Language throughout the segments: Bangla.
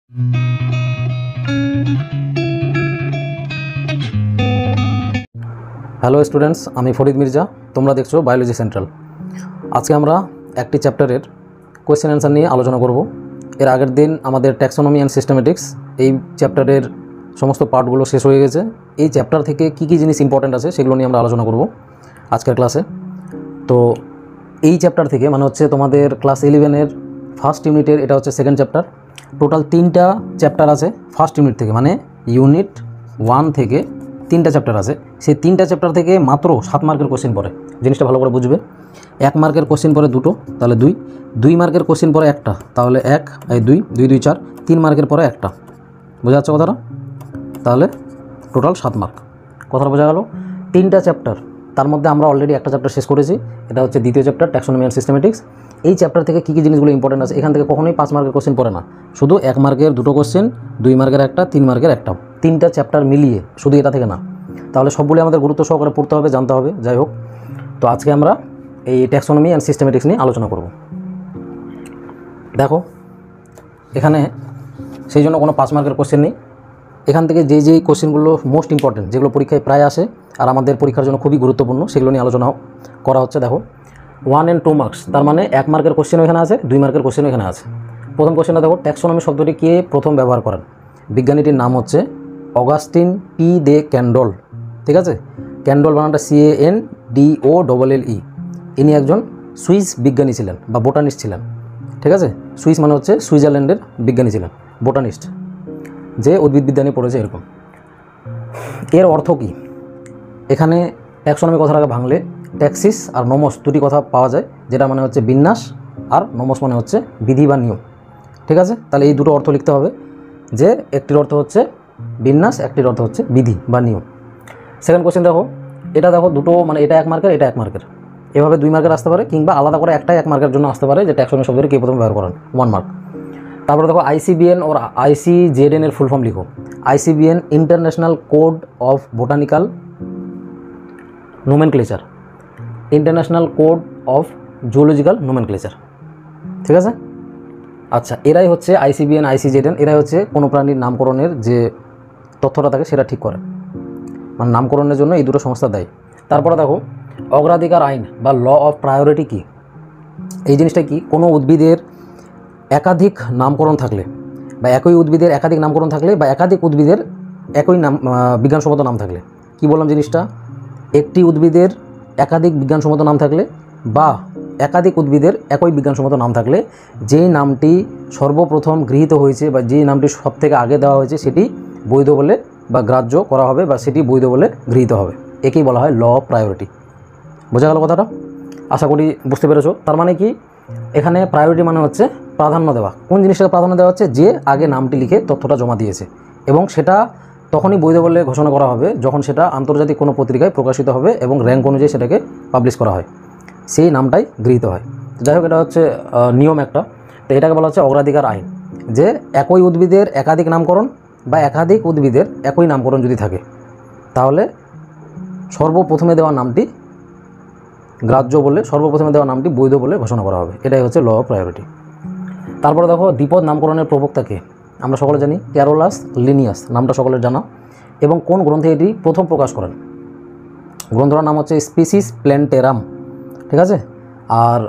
হ্যালো স্টুডেন্টস, আমি ফরিদ মির্জা। তোমরা দেখছো বায়োলজি সেন্ট্রাল। আজকে আমরা একটি চ্যাপ্টারের কোয়েশ্চেন অ্যান্সার নিয়ে আলোচনা করব। এর আগের দিন আমাদের ট্যাক্সোনমি অ্যান্ড সিস্টেমেটিক্স এই চ্যাপ্টারের সমস্ত পার্টগুলো শেষ হয়ে গেছে। এই চ্যাপ্টার থেকে কী কী জিনিস ইম্পর্ট্যান্ট আছে সেগুলো নিয়ে আমরা আলোচনা করব আজকের ক্লাসে। তো এই চ্যাপ্টার থেকে মানে হচ্ছে তোমাদের ক্লাস 11-এর ফার্স্ট ইউনিটের, এটা হচ্ছে সেকেন্ড চ্যাপ্টার। টোটাল 3টা চ্যাপ্টার আছে ফার্স্ট ইউনিট থেকে, মানে ইউনিট 1 থেকে 3টা চ্যাপ্টার আছে। সেই 3টা চ্যাপ্টার থেকে মাত্র 7 মার্কের কোশ্চেন পড়ে। জিনিসটা ভালো করে বুঝবে। 1 মার্কের কোশ্চেন পড়ে 2টো, তাহলে 2। 2 মার্কের কোশ্চেন পড়ে 1টা, তাহলে 1 এই 2 2 2 4। 3 মার্কের পরে 1টা। বোঝা যাচ্ছে কথাটা? তাহলে টোটাল 7 মার্ক। কথাটা বোঝা গেল? 3টা চ্যাপ্টার, তার মধ্যে আমরা অলরেডি একটা চ্যাপ্টার শেষ করেছি। এটা হচ্ছে দ্বিতীয় চ্যাপ্টার, ট্যাক্সোনমি অ্যান্ড সিস্টেমেটিক্স। এই চ্যাপ্টার থেকে কী কী জিনিসগুলো ইম্পর্টেন্ট আছে, এখান থেকে কখনোই 5 মার্কের কোশ্চেন পড়ে না। শুধু 1 মার্কের 2টো কোশ্চেন, 2 মার্কের 1টা, 3 মার্কের 1টা। 3টা চ্যাপ্টার মিলিয়ে, শুধু এটা থেকে না। তাহলে সবগুলো আমাদের গুরুত্ব সহকারে পড়তে হবে, জানতে হবে। যাই হোক, তো আজকে আমরা এই ট্যাক্সোনমি অ্যান্ড সিস্টেমেটিক্স নিয়ে আলোচনা করব। দেখো, এখানে সেই জন্য কোনো 5 মার্কের কোশ্চেন নেই। এখান থেকে যেই কোশ্চেনগুলো মোস্ট ইম্পর্টেন্ট, যেগুলো পরীক্ষায় প্রায় আসে আর আমাদের পরীক্ষার জন্য খুবই গুরুত্বপূর্ণ, সেগুলো নিয়ে আলোচনা করা হচ্ছে। দেখো, 1 and 2 মার্কস, তার মানে 1 মার্কের কোশ্চেনও এখানে আছে, 2 মার্কের কোশ্চেনও এখানে আছে। প্রথম কোশ্চেনটা দেখো, ট্যাক্সোনমি শব্দটি কে প্রথম ব্যবহার করেন? বিজ্ঞানীটির নাম হচ্ছে অগাস্টিন পি দে ক্যান্ডল। ঠিক আছে? ক্যান্ডল বানানটা CANDOLLE। ইনি একজন সুইস বিজ্ঞানী ছিলেন বা বোটানিস্ট ছিলেন। ঠিক আছে? সুইস মানে হচ্ছে সুইজারল্যান্ডের বিজ্ঞানী ছিলেন, বোটানিস্ট, যে উদ্ভিদবিদ্যা নিয়ে পড়েছে এরকম। এর অর্থ কী? এখানে ট্যাক্সোনমি কথাটাকে ভাঙলে ট্যাক্সিস আর নোমস দুটি কথা পাওয়া যায়, যেটা মানে হচ্ছে বিন্যাস, আর নোমস মানে হচ্ছে বিধি বা নিয়ম। ঠিক আছে? তাহলে এই দুটো অর্থ লিখতে হবে, যে একটির অর্থ হচ্ছে বিন্যাস, একটির অর্থ হচ্ছে বিধি বা নিয়ম। সেকেন্ড কোশ্চেন দেখো, এটা দেখো দুটো, মানে এটা 1 মার্কের, এটা 1 মার্কের। এভাবে 2 মার্কের আসতে পারে, কিংবা আলাদা করে একটাই 1 মার্কের জন্য আসতে পারে, যে ট্যাক্সোনমি শব্দটি কে প্রথম ব্যবহার করেন, 1 মার্ক। তারপরে দেখো ICBN ওর ICZN এর ফুল ফর্ম লিখো। ICBN international code of botanical nomenclature, international code of zoological nomenclature. ঠিক আছে? আচ্ছা, এরাই হচ্ছে ICBN ICZN, এরাই হচ্ছে কোনো প্রাণীর নামকরণের যে তথ্যটা থাকে সেটা ঠিক করে, মানে নামকরণের জন্য এই দুটো সংস্থা দেয়। তারপরে দেখো, অগ্রাধিকার আইন বা ল অফ প্রায়োরিটি কি? এই জিনিসটা কি? কোনো উদ্ভিদের একাধিক নামকরণ থাকলে, বা একই উদ্ভিদের একাধিক নামকরণ থাকলে, বা একাধিক উদ্ভিদের একই নাম বিজ্ঞানসম্মত নাম থাকলে। কি বললাম জিনিসটা? একটি উদ্ভিদের একাধিক বিজ্ঞানসম্মত নাম থাকলে, বা একাধিক উদ্ভিদের একই বিজ্ঞানসম্মত নাম থাকলে, যেই নামটি সর্বপ্রথম গৃহীত হয়েছে বা যেই নামটি সবথেকে আগে দেওয়া হয়েছে সেটি বৈধ বলে বা গ্রাহ্য করা হবে, বা সেটি বৈধ বলে গৃহীত হবে। একেই বলা হয় ল অফ প্রায়োরিটি। বোঝা গেল কথাটা? আশা করি বুঝতে পেরেছো। তার মানে কি, এখানে প্রায়োরিটি মানে হচ্ছে প্রাধান্য দেওয়া। কোন জিনিসটাকে প্রাধান্য দেওয়া হচ্ছে? যে আগে নামটি লিখে তথ্যটা জমা দিয়েছে, এবং সেটা তখনই বৈধ বলে ঘোষণা করা হবে যখন সেটা আন্তর্জাতিক কোনো পত্রিকায় প্রকাশিত হবে এবং র্যাঙ্ক অনুযায়ী সেটাকে পাবলিশ করা হয়, সেই নামটাই গৃহীত হয়। যাই হোক, এটা হচ্ছে নিয়ম একটা। তো এটাকে বলা হচ্ছে অগ্রাধিকার আইন, যে একই উদ্ভিদের একাধিক নামকরণ বা একাধিক উদ্ভিদের একই নামকরণ যদি থাকে, তাহলে সর্বপ্রথমে দেওয়া নামটি গ্রাহ্য বলে, সর্বপ্রথমে দেওয়া নামটি বৈধ বলে ঘোষণা করা হবে। এটাই হচ্ছে ল অফ প্রায়োরিটি। তারপরে দেখো, দ্বিপদ নামকরণের প্রবক্তাকে আমরা সকলে জানি, ক্যারোলাস লিনিয়াস, নামটা সকলের জানা। এবং কোন গ্রন্থে এটি প্রথম প্রকাশ করেন? গ্রন্থটার নাম হচ্ছে স্পিসিস প্ল্যান্টেরাম। ঠিক আছে? আর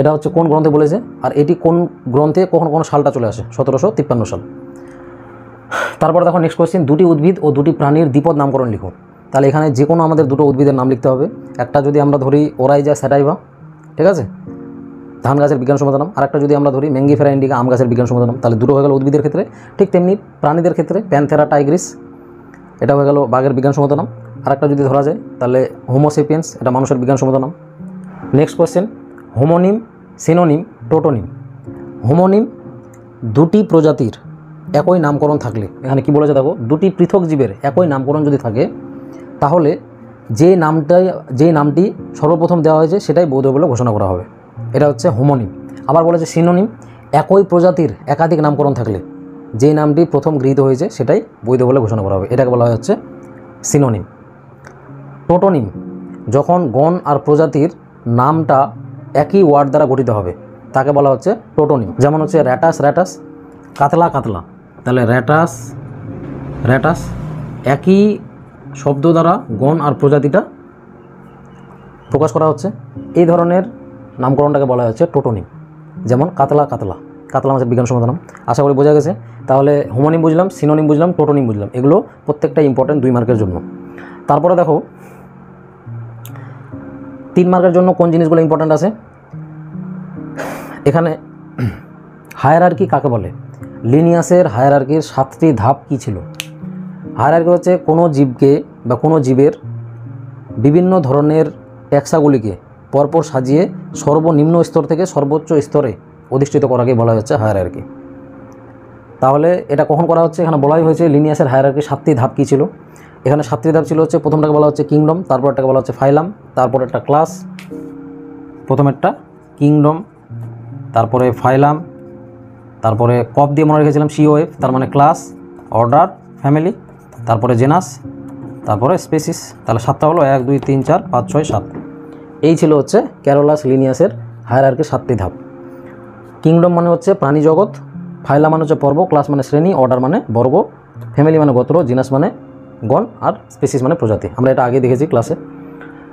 এটা হচ্ছে কোন গ্রন্থে বলেছে, আর এটি কোন গ্রন্থে কখন কোন সালটা চলে আসে? 1753 সাল। তারপর দেখো নেক্সট কোয়েশ্চেন, দুটি উদ্ভিদ ও দুটি প্রাণীর দ্বিপদ নামকরণ লিখো। তাহলে এখানে যে কোনো আমাদের দুটো উদ্ভিদের নাম লিখতে হবে। একটা যদি আমরা ধরি ওরাইজা স্যাটাইভা, ঠিক আছে, ধান গাছের বিজ্ঞানসম্মত নাম। আর একটা যদি আমরা ধরি ম্যাঙ্গিফেরা ইন্ডিকা, আম গাছের বিজ্ঞানসম্মত নাম। তাহলে দুটো হয়ে গেল উদ্ভিদের ক্ষেত্রে। ঠিক তেমনি প্রাণীদের ক্ষেত্রে প্যান্থেরা টাইগ্রিস, এটা হয়ে গেল বাঘের বিজ্ঞানসম্মত নাম। আর একটা যদি ধরা যায় তাহলে হোমোসেপিয়েন্স, এটা মানুষের বিজ্ঞানসম্মত নাম। Next question, homonym, synonym, tautonym. Homonym, দুটি প্রজাতির একই নামকরণ থাকলে, এখানে কি বলেছে দেখো, দুটি পৃথক জীবের একই নামকরণ যদি থাকে, তাহলে যেই নামটি সর্বপ্রথম দেওয়া হয়েছে সেটাই বৈধ বলে ঘোষণা করা হবে। এটা হচ্ছে হোমোনিম। আবার বলেছে সিনোনিম, একই প্রজাতির একাধিক নামকরণ থাকলে যেই নামটি প্রথম গৃহীত হয়েছে সেটাই বৈধ বলে ঘোষণা করা হবে। এটাকে বলা হচ্ছে সিনোনিম। টোটোনিম, যখন গণ আর প্রজাতির নামটা একই ওয়ার্ড দ্বারা গঠিত হবে তাকে বলা হচ্ছে টোটোনিম। যেমন হচ্ছে র্যাটাস র্যাটাস, কাতলা কাতলা, তাহলে র্যাটাস র্যাটাস একই শব্দ দ্বারা গণ আর প্রজাতিটা প্রকাশ করা হচ্ছে। এই ধরনের নামকরণটাকে বলা হচ্ছে টোটোনিম। যেমন কাতলা কাতলা, কাতলা মাছের বিজ্ঞানসম্মত নাম। আশা করি বোঝা গেছে। তাহলে হোমোনিম বুঝলাম, সিনোনিম বুঝলাম, টোটোনিম বুঝলাম। এগুলো প্রত্যেকটা ইম্পর্টেন্ট 2 মার্কের জন্য। তারপরে দেখো 3 মার্কের জন্য কোন জিনিসগুলো ইম্পর্টেন্ট আছে। এখানে হায়ারার্কি কাকে বলে, লিনিয়াসের হায়ারার্কির 7টি ধাপ কী ছিল। হায়ারার্কি হচ্ছে কোনো জীবকে বা কোনো জীবের বিভিন্ন ধরনের ট্যাক্সাগুলিকে পরপর সাজিয়ে সর্বনিম্ন স্তর থেকে সর্বোচ্চ স্তরে অধিষ্ঠিত করাকে বলা হচ্ছে হায়ারার্কি। তাহলে এটা কখন করা হচ্ছে, এখানে বলাই হয়েছে লিনিয়াসের হায়ারার্কির 7টি ধাপ কী ছিল। এখানে 7টি ধাপ ছিল হচ্ছে, প্রথমটাকে বলা হচ্ছে কিংডম, তারপরটাকে বলা হচ্ছে ফাইলাম, তারপর একটা ক্লাস, প্রথমেরটা কিংডম, তারপরে ফাইলাম, তারপরে কপ দিয়ে মনে রেখেছিলাম COF, তার মানে ক্লাস, অর্ডার, ফ্যামিলি, তারপরে জেনাস, তারপরে স্পেসিস। তাহলে 7টা হলো, 1 2 3 4 5 6 7। এই ছিল হচ্ছে ক্যারোলাস লিনিয়াসের হায়ারার্কির 7টি ধাপ। কিংডম মানে হচ্ছে প্রাণী জগৎ, ফাইলাম মানে হচ্ছে পর্ব, ক্লাস মানে শ্রেণী, অর্ডার মানে বর্গ, ফ্যামিলি মানে গোত্র, জিনাস মানে গণ, আর স্পেসিস মানে প্রজাতি। আমরা এটা আগে দেখেছি ক্লাসে।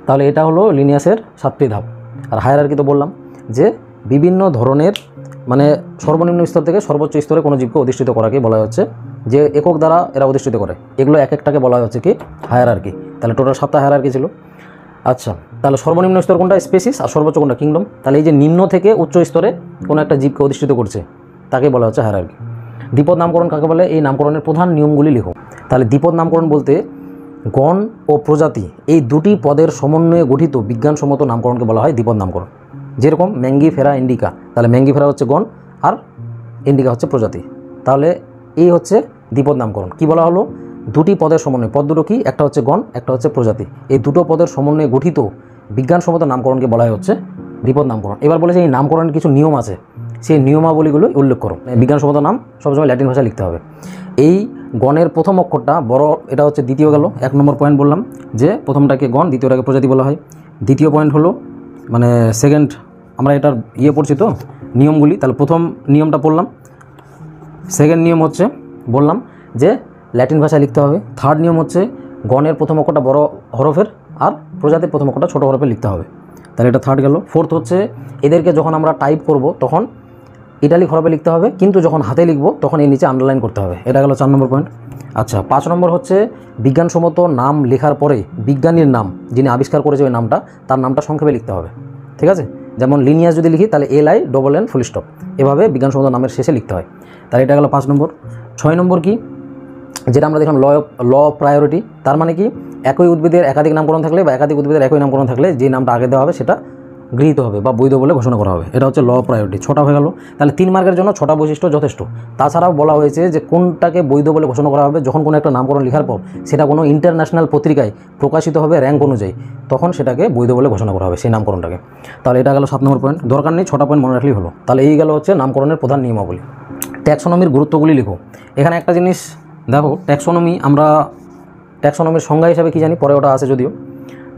তাহলে এটা হলো লিনিয়াসের 7টি ধাপ। আর হায়ারার্কি তো বললাম যে বিভিন্ন ধরনের মানে সর্বনিম্ন স্তর থেকে সর্বোচ্চ স্তরে কোনো জীবকে অধিষ্ঠিত করাকে বলা হচ্ছে, যে একক দ্বারা এরা অধিষ্ঠিত করে, এগুলো এক একটাকে বলা হচ্ছে কি হায়ারার্কি। তাহলে টোটাল 7টা হায়ারার্কি ছিল। আচ্ছা, তাহলে সর্বনিম্ন স্তর কোনটা, স্পেসিস, আর সর্বোচ্চ কোনটা, কিংডম। তাহলে এই যে নিম্ন থেকে উচ্চ স্তরে কোনো একটা জীবকে অধিষ্ঠিত করছে তাকে বলা হচ্ছে হায়ারার্কি। দ্বিপদ নামকরণ কাকে বলে, এই নামকরণের প্রধান নিয়মগুলি লিখো। তাহলে দ্বিপদ নামকরণ বলতে গণ ও প্রজাতি এই দুটি পদের সমন্বয়ে গঠিত বিজ্ঞানসম্মত নামকরণকে বলা হয় দ্বিপদ নামকরণ। যেরকম ম্যাঙ্গিফেরা ইন্ডিকা, তাহলে ম্যাঙ্গিফেরা হচ্ছে গণ আর ইন্ডিকা হচ্ছে প্রজাতি। তাহলে এই হচ্ছে দ্বিপদ নামকরণ। কি বলা হলো, দুটি পদের সমন্বয়, পদ দুটো কি, একটা হচ্ছে গণ, একটা হচ্ছে প্রজাতি। এই দুটো পদের সমন্বয়ে গঠিত বিজ্ঞানসম্মত নামকরণকে বলা হচ্ছে দ্বিপদ নামকরণ। এবার বলেছে এই নামকরণের কিছু নিয়ম আছে, সেই নিয়মাবলীগুলো উল্লেখ করো। বিজ্ঞানসম্মত নাম সবসময় ল্যাটিন ভাষায় লিখতে হবে। এই গণের প্রথম অক্ষরটা বড়, এটা হচ্ছে দ্বিতীয় গেল। 1 নম্বর পয়েন্ট বললাম যে প্রথমটাকে গণ, দ্বিতীয়টাকে প্রজাতি বলা হয়। দ্বিতীয় পয়েন্ট হলো মানে সেকেন্ড, আমরা এটার পড়ছি তো নিয়মগুলি। তাহলে প্রথম নিয়মটা পড়লাম। সেকেন্ড নিয়ম হচ্ছে বললাম যে ল্যাটিন ভাষায় লিখতে হবে। থার্ড নিয়ম হচ্ছে গণের প্রথম অক্ষরটা বড় হরফের আর প্রজাতির প্রথম অক্ষরটা ছোটো হরফে লিখতে হবে। তাহলে এটা থার্ড গেল। ফোর্থ হচ্ছে এদেরকে যখন আমরা টাইপ করব তখন ইটালিক হরফে লিখতে হবে, কিন্তু যখন হাতে লিখব তখন এই নিচে আন্ডারলাইন করতে হবে। এটা গেল 4 নম্বর পয়েন্ট। আচ্ছা, 5 নম্বর হচ্ছে বিজ্ঞানসম্মত নাম লেখার পরে বিজ্ঞানীর নাম, যিনি আবিষ্কার করেছে ওই নামটা, তার নামটা সংক্ষেপে লিখতে হবে। ঠিক আছে, যেমন লিনিয়াস যদি লিখি তাহলে LINN ফুল স্টপ, এভাবে বিজ্ঞানসম্মত নামের শেষে লিখতে হয়। তাহলে এটা গেল 5 নম্বর। 6 নম্বর কি, যেটা আমরা দেখলাম ল অফ প্রায়োরিটি। তার মানে কি, একই উদ্ভিদের একাধিক নামকরণ থাকলে বা একাধিক উদ্ভিদের একই নামকরণ থাকলে যে নামটা আগে দেওয়া হবে সেটা গৃহীত হবে বা বৈধ বলে ঘোষণা করা হবে। এটা হচ্ছে ল অফ প্রায়োরিটি। 6টা হয়ে গেল। তাহলে 3 মার্কের জন্য 6টা বৈশিষ্ট্য যথেষ্ট। তাছাড়াও বলা হয়েছে যে কোনটাকে বৈধ বলে ঘোষণা করা হবে, যখন কোনো একটা নামকরণ লেখার পর সেটা কোনো ইন্টারন্যাশনাল পত্রিকায় প্রকাশিত হবে র্যাঙ্ক অনুযায়ী, তখন সেটাকে বৈধ বলে ঘোষণা করা হবে সেই নামকরণটাকে। তাহলে এটা গেল 7 নম্বর পয়েন্ট। দরকার নেই, 6টা পয়েন্ট মনে রাখলেই হলো। তাহলে এই গেল হচ্ছে নামকরণের প্রধান নিয়মাবলী। ট্যাক্সোনমির গুরুত্বগুলি লিখো। এখানে একটা জিনিস দেখো, আমরা ট্যাক্সোনমির সংজ্ঞা হিসাবে কি জানি, পরে ওটা আছে যদিও,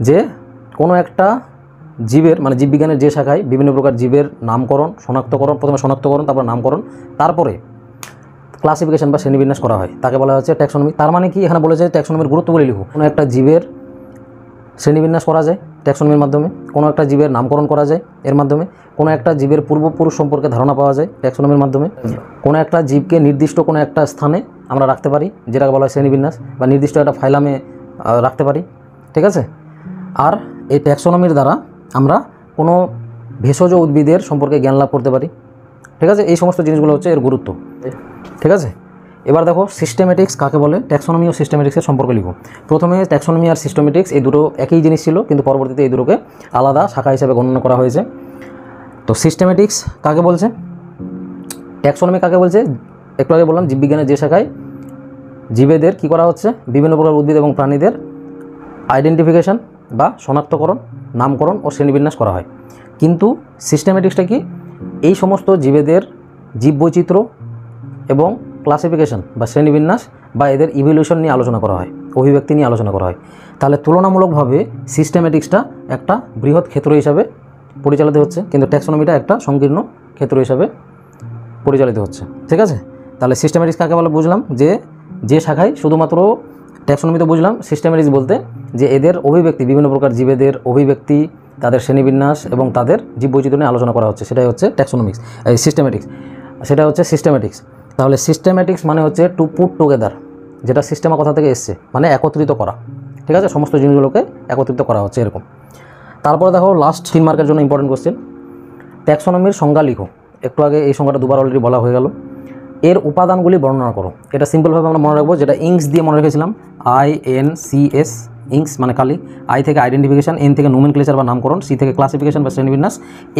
যে কোনো একটা জীবের মানে জীববিজ্ঞানের যে শাখায় বিভিন্ন প্রকার জীবের নামকরণ, শনাক্তকরণ, প্রথমে শনাক্তকরণ, তারপর নামকরণ, তারপরে ক্লাসিফিকেশন বা শ্রেণীবিন্যাস করা হয়, তাকে বলা হচ্ছে ট্যাক্সোনমি। তার মানে কি, এখানে বলেছে ট্যাক্সোনমির গুরুত্বগুলি লিখো। কোনো একটা জীবের শ্রেণীবিন্যাস করা যায় ট্যাক্সোনমির মাধ্যমে, কোনো একটা জীবের নামকরণ করা যায় এর মাধ্যমে, কোনো একটা জীবের পূর্বপুরুষ সম্পর্কে ধারণা পাওয়া যায় ট্যাক্সোনমির মাধ্যমে, কোনো একটা জীবকে নির্দিষ্ট কোনো একটা স্থানে আমরা রাখতে পারি যেটাকে বলা হয় শ্রেণীবিন্যাস, বা নির্দিষ্ট একটা ফাইলামে রাখতে পারি। ঠিক আছে, আর এই ট্যাক্সোনমির দ্বারা আমরা কোনো ভেষজ উদ্ভিদের সম্পর্কে জ্ঞান লাভ করতে পারি। ঠিক আছে, এই সমস্ত জিনিসগুলো হচ্ছে এর গুরুত্ব। ঠিক আছে, এবার দেখো সিস্টেমেটিক্স কাকে বলে, ট্যাক্সোনমি ও সিস্টেমেটিক্সের সম্পর্কে লিখো। প্রথমে ট্যাক্সোনমি আর সিস্টেমেটিক্স এই দুটো একই জিনিস ছিল, কিন্তু পরবর্তীতে এই দুটোকে আলাদা শাখা হিসেবে গণনা করা হয়েছে। তো সিস্টেমেটিক্স কাকে বলছে, ট্যাক্সোনমি কাকে বলছে, একটু আগে বললাম জীববিজ্ঞানের যে শাখায় জীবেদের কী করা হচ্ছে, বিভিন্ন প্রকার উদ্ভিদ এবং প্রাণীদের আইডেন্টিফিকেশন বা শনাক্তকরণ, নামকরণ ও শ্রেণীবিন্যাস করা হয়। কিন্তু সিস্টেমেটিক্সটা কি, এই সমস্ত জীবেদের জীববৈচিত্র্য এবং ক্লাসিফিকেশন বা শ্রেণীবিন্যাস বা এদের ইভলিউশন নিয়ে আলোচনা করা হয়, অভিব্যক্তি নিয়ে আলোচনা করা হয়। তাহলে তুলনামূলকভাবে সিস্টেমেটিক্সটা একটা বৃহৎ ক্ষেত্র হিসাবে পরিচালিত হচ্ছে, কিন্তু ট্যাক্সোনমিটা একটা সংকীর্ণ ক্ষেত্র হিসাবে পরিচালিত হচ্ছে। ঠিক আছে, তাহলে সিস্টেম্যাটিক্স কাকে বলে বুঝলাম, যে শাখায় শুধুমাত্র ট্যাক্সোনমি তো বুঝলাম, সিস্টেম্যাটিক্স বলতে যে এদের অভিব্যক্তি, বিভিন্ন প্রকার জীবেদের অভিব্যক্তি, তাদের শ্রেণীবিন্যাস এবং তাদের জীববৈচিত্র্য নিয়ে আলোচনা করা হচ্ছে, সেটাই হচ্ছে ট্যাক্সোনমিক্স, এই সিস্টেম্যাটিক্স, সেটা হচ্ছে সিস্টেম্যাটিক্স। তাহলে সিস্টেম্যাটিক্স মানে হচ্ছে টু পুট টুগেদার, যেটা সিস্টেমা কথা থেকে এসছে, মানে একত্রিত করা, ঠিক আছে, সমস্ত জিনিসগুলোকে একত্রিত করা হচ্ছে এরকম। তারপরে দেখো লাস্ট 3 মার্কের জন্য ইম্পর্টেন্ট কোশ্চেন, ট্যাক্সোনমির সংজ্ঞা লিখো। একটু আগে এই সংজ্ঞাটা দুবার অলরেডি বলা হয়ে গেল। এর উপাদানগুলি বর্ণনা করো। এটা সিম্পলভাবে আমরা মনে রাখবো, যেটা ইংস দিয়ে মনে রেখেছিলাম, INCS, ইংস মানে কালি, I থেকে আইডেন্টিফিকেশন, N থেকে নোমেনক্লেচার বা নামকরণ, C থেকে ক্লাসিফিকেশন বা শ্রেণীবিন্যাস,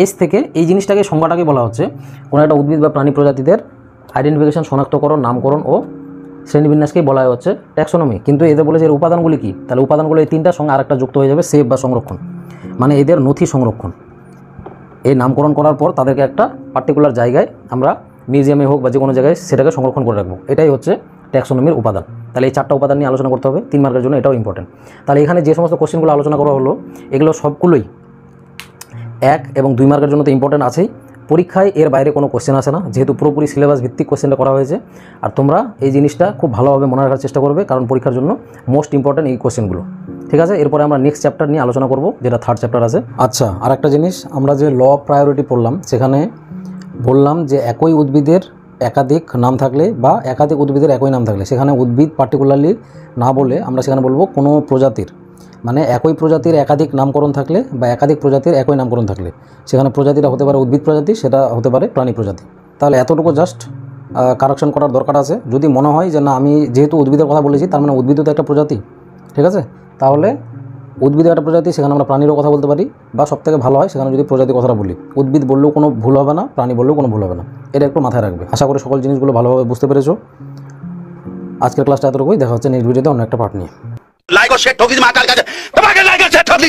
S থেকে এই জিনিসটাকে, সংজ্ঞাটাকে বলা হচ্ছে কোনো একটা উদ্ভিদ বা প্রাণী প্রজাতিদের আইডেন্টিফিকেশন, শনাক্তকরণ, নামকরণ ও শ্রেণীবিন্যাসকেই বলা হচ্ছে ট্যাক্সোনমি। কিন্তু এদের বলেছে এর উপাদানগুলি কী, তাহলে উপাদানগুলো এই 3টার সঙ্গে আরেকটা যুক্ত হয়ে যাবে, সেভ বা সংরক্ষণ, মানে এদের নথি সংরক্ষণ। এই নামকরণ করার পর তাদেরকে একটা পার্টিকুলার জায়গায় আমরা মিউজিয়ামে হোক বা যে কোনো জায়গায় সেটাকে সংরক্ষণ করে রাখবো, এটাই হচ্ছে ট্যাক্সোনমির উপাদান। তাহলে এই 4টা উপাদান নিয়ে আলোচনা করতে হবে 3 মার্কের জন্য, এটাও ইম্পর্টেন্ট। তাহলে এখানে যে সমস্ত কোশ্চেনগুলো আলোচনা করা হলো, এগুলো সবগুলোই 1 এবং 2 মার্কের জন্য তো ইম্পর্টেন্ট আছেই। পরীক্ষায় এর বাইরে কোনো কোশ্চেন আসে না, যেহেতু পুরোপুরি সিলেবাস ভিত্তিক কোশ্চেনটা করা হয়েছে। আর তোমরা এই জিনিসটা খুব ভালোভাবে মনে রাখার চেষ্টা করবে, কারণ পরীক্ষার জন্য মোস্ট ইম্পর্টেন্ট এই কোশ্চেনগুলো, ঠিক আছে। এরপরে আমরা নেক্সট চ্যাপ্টার নিয়ে আলোচনা করব, যেটা 3rd চ্যাপ্টার আছে। আচ্ছা, আর একটা জিনিস, আমরা যে ল অফ প্রায়োরিটি পড়লাম, সেখানে বললাম যে একই উদ্ভিদের একাধিক নাম থাকলে বা একাধিক উদ্ভিদের একই নাম থাকলে, সেখানে উদ্ভিদ পার্টিকুলারলি না বলে আমরা সেখানে বলবো কোনো প্রজাতির, মানে একই প্রজাতির একাধিক নামকরণ থাকলে বা একাধিক প্রজাতির একই নামকরণ থাকলে, সেখানে প্রজাতিটা হতে পারে উদ্ভিদ প্রজাতি, সেটা হতে পারে প্রাণী প্রজাতি। তাহলে এতটুকু জাস্ট কারেকশন করার দরকার আছে। যদি মনে হয় যে না, আমি যেহেতু উদ্ভিদের কথা বলেছি, তার মানে উদ্ভিদও তো একটা প্রজাতি, ঠিক আছে, তাহলে উদ্ভিদের একটা প্রজাতি, সেখানে আমরা প্রাণীরও কথা বলতে পারি, বা সবথেকে ভালো হয় সেখানে যদি প্রজাতির কথাটা বলি। উদ্ভিদ বললেও কোনো ভুল হবে না, প্রাণী বললেও কোনো ভুল হবে না, এটা একটু মাথায় রাখবে। আশা করি সকল জিনিসগুলো ভালোভাবে বুঝতে পেরেছো। আজকের ক্লাসটা এতটুকুই, দেখা হচ্ছে নেক্সট ভিডিওতে অন্য একটা পার্ট নিয়ে। লাইক ও শেয়ার ঠকি মা কাল কাছে তোমাকে লাইক ও শেয়ার ঠকি